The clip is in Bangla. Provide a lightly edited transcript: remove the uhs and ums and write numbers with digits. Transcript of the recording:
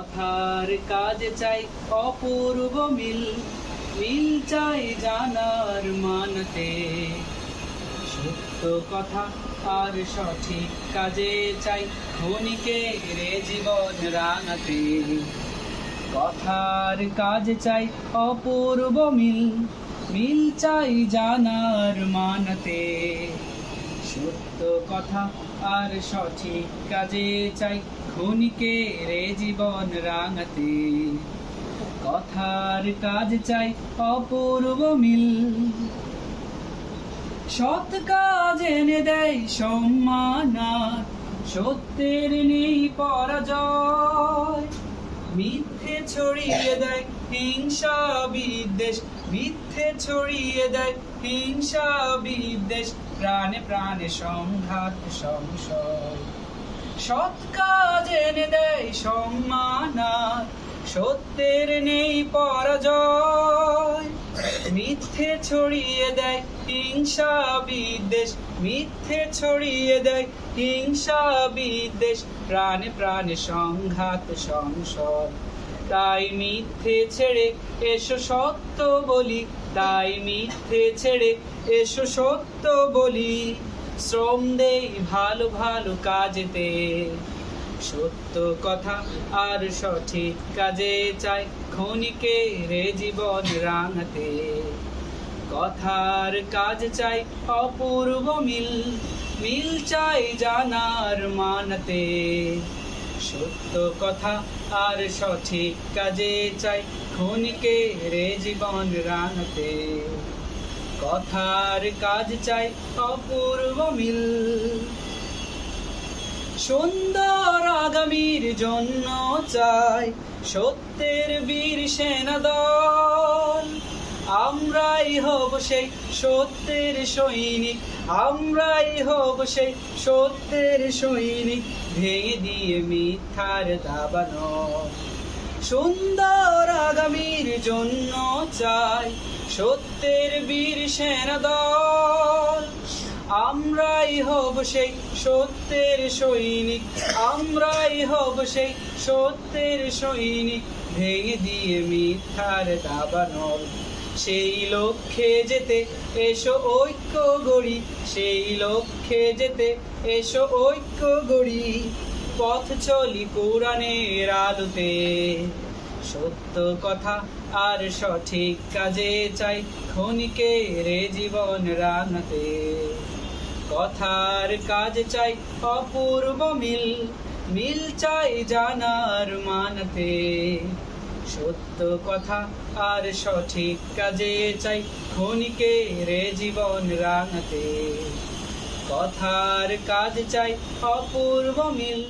কথার কাজ চাই অপূর্ব মিল, মিল চাই জানার মানতে। সত্য কথা আর সঠিক কাজে চাই ক্ষণিকের জীবন রাঙাতে। কথার কাজ চাই অপূর্ব মিল, মিল চাই জানার মানতে। সত্য কথা আর সঠিক কাজে চাই ক্ষণিকের জীবন রাঙাতে। কথার কাজ চাই অপূর্ব মিল। সৎ কাজ এনে দেয় সম্মান, সত্যের নেই পরাজয়। মিথ্যে ছড়িয়ে দেয় হিংসা বিদ্বেষ, মিথ্যে ছড়িয়ে দেয় হিংসা বিদ্বেষ, প্রাণে প্রাণে সংঘাত সংশয়। সৎ কাজ এনে দেয় সম্মান, সত্যের নেই পরাজয়। মিথ্যে ছড়িয়ে দেয় হিংসা বিদ্বেষ, মিথ্যে ছড়িয়ে দেয় হিংসা বিদ্বেষ, প্রাণে প্রাণে সংঘাত সংশয়। তাই মিথ্যে ছেড়ে এসো সত্য বলি, তাই মিথ্যে ছেড়ে এসো সত্য বলি। শ্রম দেই ভালো ভালো কাজেতে। সত্য কথা আর সঠিক কাজে চাই ক্ষণিকের জীবন রাঙাতে। কথার কাজ চাই অপূর্ব মিল, মিল চাই জানার মানতে। সত্য কথা আর সঠিক কাজে চাই ক্ষণিকের জীবন রাঙাতে। কথার কাজ চাই অপূর্ব মিল। সুন্দর আগামীর জন্য চাই সত্যের বীর সেনাদল। আমরাই হব সেই সত্যের সৈনিক, আমরাই হব সেই সত্যের সৈনিক, ভেঙে দিয়ে মিথ্যার দাবানল। সুন্দর আগামীর জন্য চাই সত্যের বীর সেনাদল। আমরাই হব সেই সত্যের সৈনিক, আমরাই হব সেই সত্যের সৈনিক, ভেঙে দিয়ে মিথ্যার দাবানল। সেই লক্ষ্যে যেতে এসো ঐক্য গড়ি, সেই লক্ষ্যে যেতে এসো ঐক্য গড়ি। পথ চলি কোরআনের আলোতে। সত্য কথা আর সঠিক কাজে চাই ক্ষণিকের জীবন রাঙাতে। কথার কাজ চাই অপূর্ব মিল, মিল চাই জানার মানতে। সত্য কথা আর সঠিক কাজে চাই ক্ষণিকের জীবন রাঙাতে। কথার কাজ চাই অপূর্ব মিল।